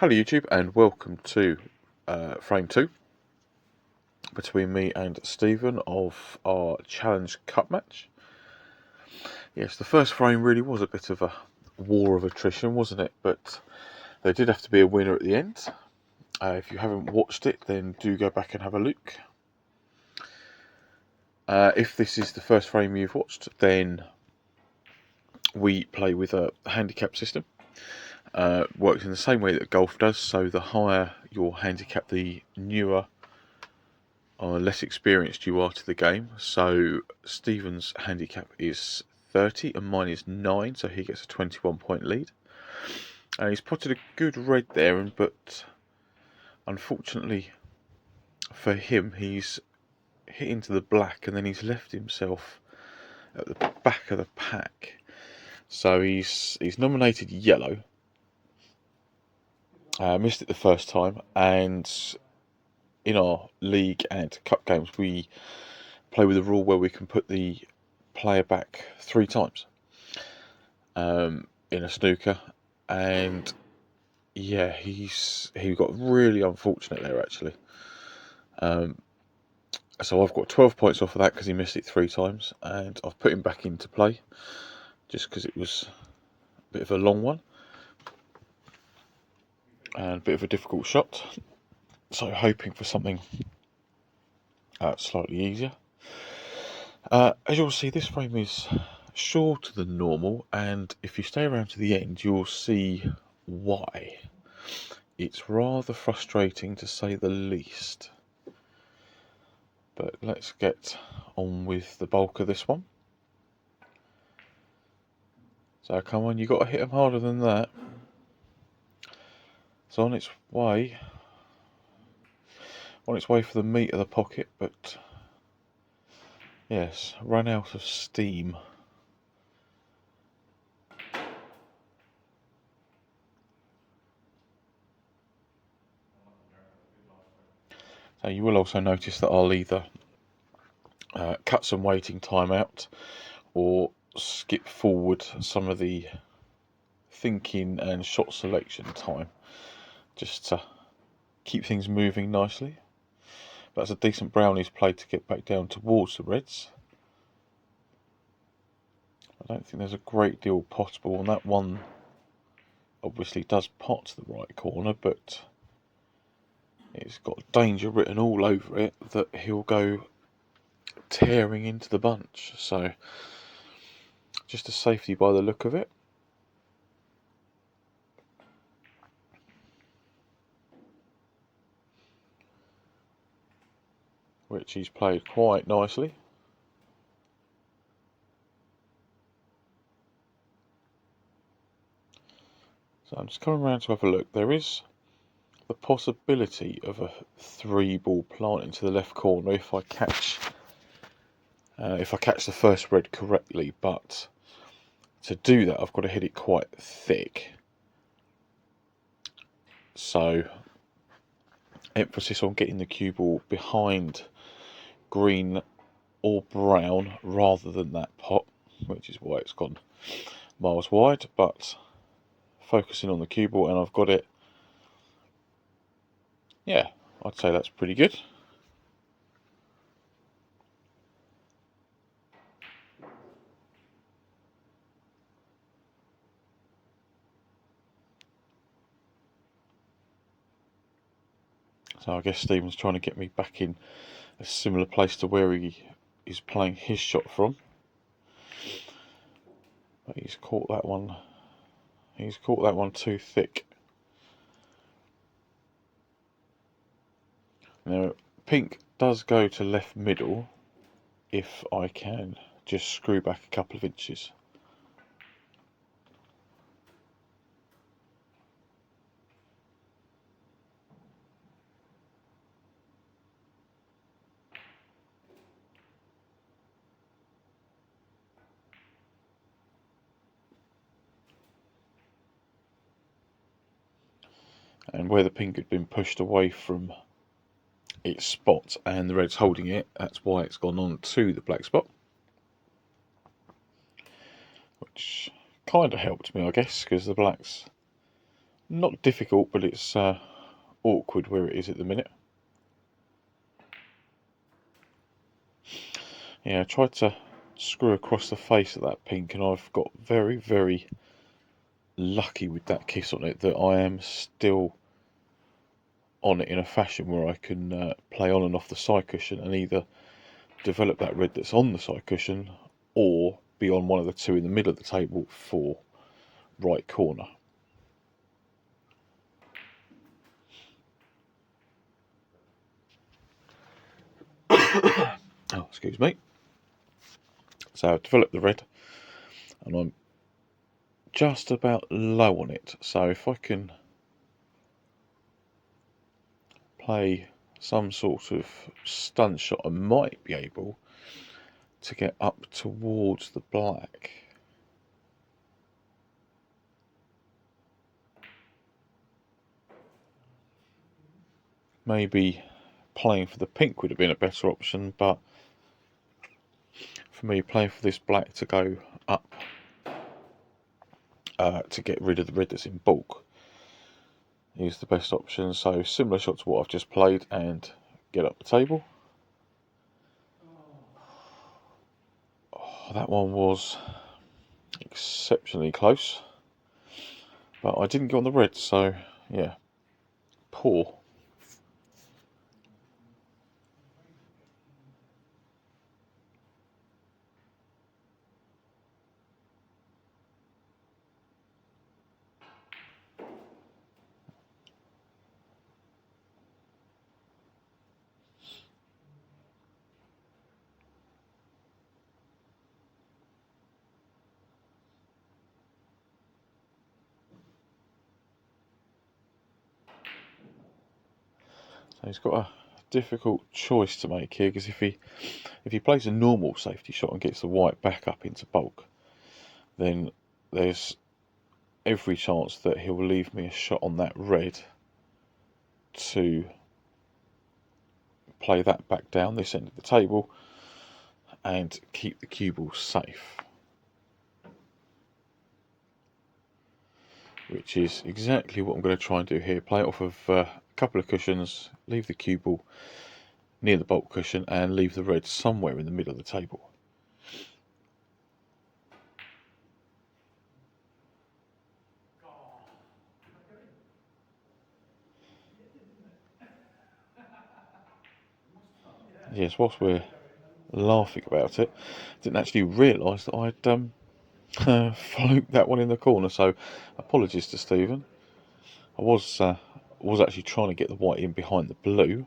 Hello YouTube and welcome to frame 2 between me and Stephen of our Challenge Cup match. Yes, the first frame really was a bit of a war of attrition, wasn't it? But there did have to be a winner at the end. If you haven't watched it, then do go back and have a look. If this is the first frame you've watched, then we play with a handicap system. Works in the same way that golf does, so the higher your handicap, the newer or less experienced you are to the game. So Stephen's handicap is 30 and mine is 9, so he gets a 21-point lead. And he's potted a good red there, but unfortunately for him, he's hit into the black and then he's left himself at the back of the pack. So he's nominated yellow. Missed it the first time, and in our league and cup games we play with a rule where we can put the player back 3 times in a snooker, and yeah, he got really unfortunate there actually. So I've got 12 points off of that because he missed it 3 times, and I've put him back into play just because it was a bit of a long one and a bit of a difficult shot, so hoping for something slightly easier. As you'll see, this frame is shorter than normal, and if you stay around to the end you'll see why. It's rather frustrating to say the least, but let's get on with the bulk of this one. So come on, you got to hit them harder than that. It's on its way for the meat of the pocket, but yes, run out of steam. So you will also notice that I'll either cut some waiting time out or skip forward some of the thinking and shot selection time, just to keep things moving nicely. That's a decent brown he's played to get back down towards the reds. I don't think there's a great deal possible, and that one obviously does pot to the right corner, but it's got danger written all over it that he'll go tearing into the bunch, so just a safety by the look of it. Which he's played quite nicely. So I'm just coming around to have a look. There is the possibility of a 3-ball plant into the left corner if I catch the first red correctly, but to do that I've got to hit it quite thick. So emphasis on getting the cue ball behind green or brown rather than that pot, which is why it's gone miles wide, but focusing on the cue ball, and I've got it. Yeah, I'd say that's pretty good. So I guess Stephen's trying to get me back in a similar place to where he is playing his shot from. But he's caught that one. He's caught that one too thick. Now, pink does go to left middle if I can just screw back a couple of inches. And where the pink had been pushed away from its spot and the red's holding it, that's why it's gone on to the black spot. Which kind of helped me, I guess, because the black's Not difficult, but it's awkward where it is at the minute. Yeah, I tried to screw across the face of that pink, and I've got very, very lucky with that kiss on it that I am still on it in a fashion where I can play on and off the side cushion and either develop that red that's on the side cushion or be on one of the two in the middle of the table for right corner. Oh, excuse me. So I've developed the red and I'm just about low on it. So if I can play some sort of stun shot, I might be able to get up towards the black. Maybe playing for the pink would have been a better option, but for me, playing for this black to go up to get rid of the red that's in bulk is the best option. So similar shot to what I've just played and get up the table. Oh, that one was exceptionally close, but I didn't get on the red, so yeah, poor. So he's got a difficult choice to make here, because if he plays a normal safety shot and gets the white back up into bulk, then there's every chance that he'll leave me a shot on that red to play that back down this end of the table and keep the cue ball safe, which is exactly what I'm going to try and do here. Play it off of a couple of cushions, leave the cue ball near the bulk cushion and leave the red somewhere in the middle of the table. Yes, whilst we're laughing about it, I didn't actually realise that I'd fluked that one in the corner, so apologies to Stephen. I was actually trying to get the white in behind the blue,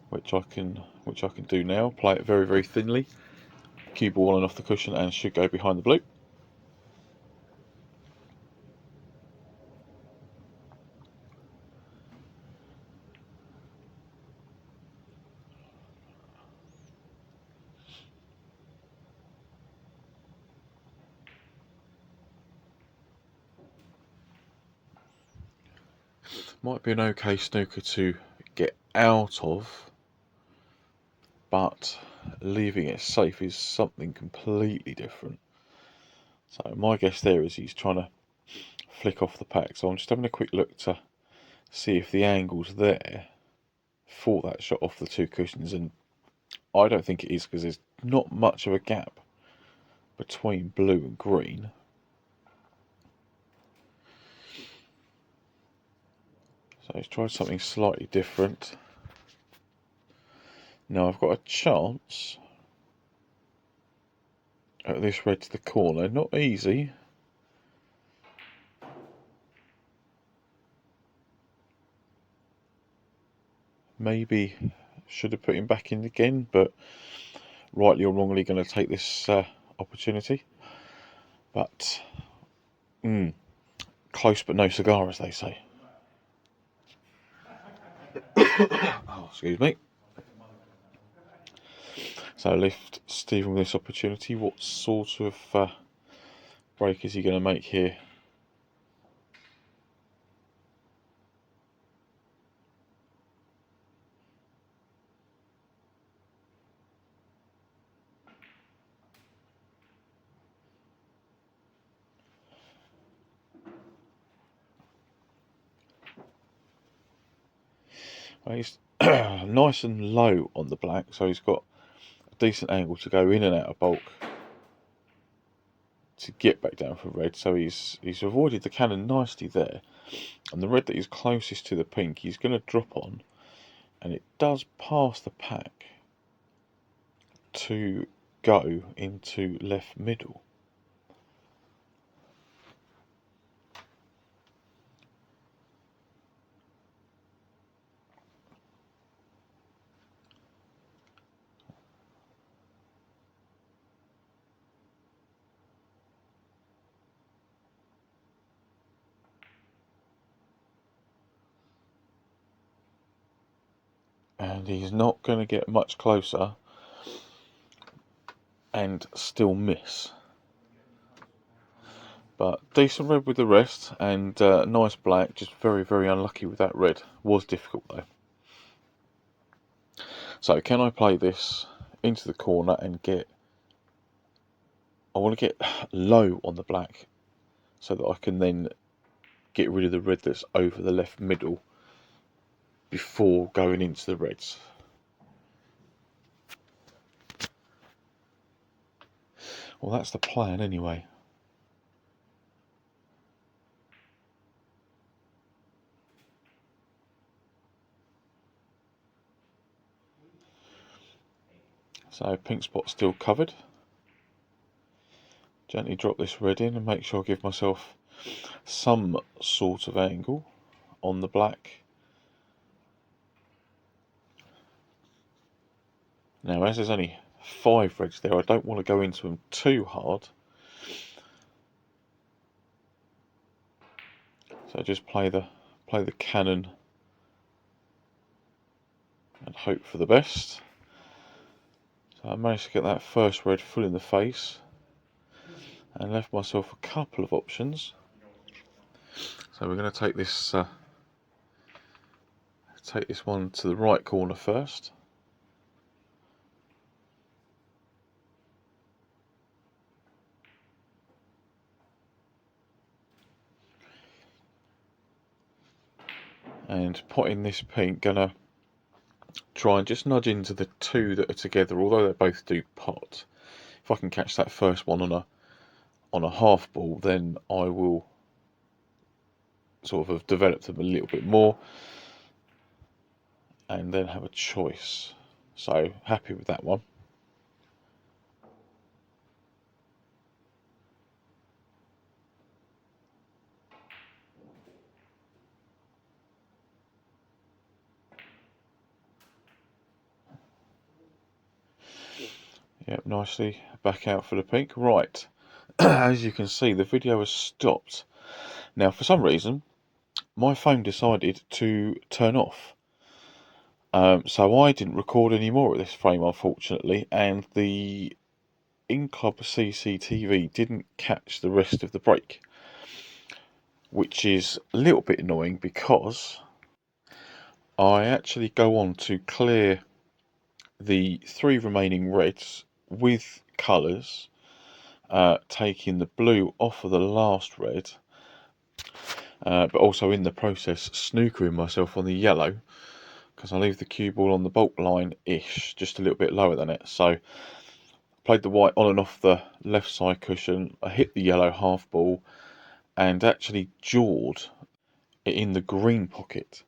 which I can do now. Play it very, very thinly, cue ball on and off the cushion, and should go behind the blue. Might be an okay snooker to get out of, but leaving it safe is something completely different. So my guess there is he's trying to flick off the pack. So I'm just having a quick look to see if the angle's there for that shot off the two cushions, and I don't think it is, because there's not much of a gap between blue and green. So he's tried something slightly different. Now I've got a chance at this red to the corner. Not easy. Maybe should have put him back in again, but rightly or wrongly going to take this opportunity. But close but no cigar, as they say. Oh, excuse me. So I left Stephen with this opportunity. What sort of break is he going to make here? He's nice and low on the black, so he's got a decent angle to go in and out of bulk to get back down for red. So he's avoided the cannon nicely there, and the red that is closest to the pink he's going to drop on, and it does pass the pack to go into left middle. And he's not going to get much closer and still miss. But decent red with the rest, and nice black, just very, very unlucky with that red. Was difficult though. So can I play this into the corner and get... I want to get low on the black so that I can then get rid of the red that's over the left middle before going into the reds. Well, that's the plan anyway. So pink spot still covered. Gently drop this red in and make sure I give myself some sort of angle on the black. Now, as there's only 5 reds there, I don't want to go into them too hard. So just play the cannon and hope for the best. So I managed to get that first red full in the face and left myself a couple of options. So we're going to take this one to the right corner first. And potting this pink, gonna try and just nudge into the 2 that are together, although they both do pot. If I can catch that first one on a half ball, then I will sort of have developed them a little bit more and then have a choice. So happy with that one. Yep, nicely back out for the pink. Right, as you can see, the video has stopped. Now, for some reason, my phone decided to turn off. So I didn't record any more at this frame, unfortunately, and the in-club CCTV didn't catch the rest of the break, which is a little bit annoying because I actually go on to clear the 3 remaining reds with colours, taking the blue off of the last red, but also in the process snookering myself on the yellow because I leave the cue ball on the bulk line-ish, just a little bit lower than it. So played the white on and off the left side cushion, I hit the yellow half ball and actually jawed it in the green pocket.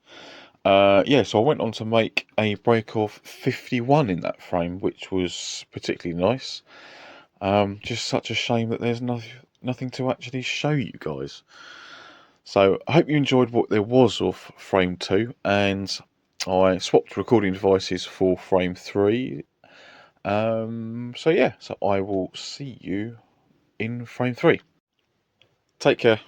Yeah, so I went on to make a break of 51 in that frame, which was particularly nice. Just such a shame that there's nothing to actually show you guys. So I hope you enjoyed what there was of frame 2, and I swapped recording devices for frame 3. So yeah, so I will see you in frame 3. Take care.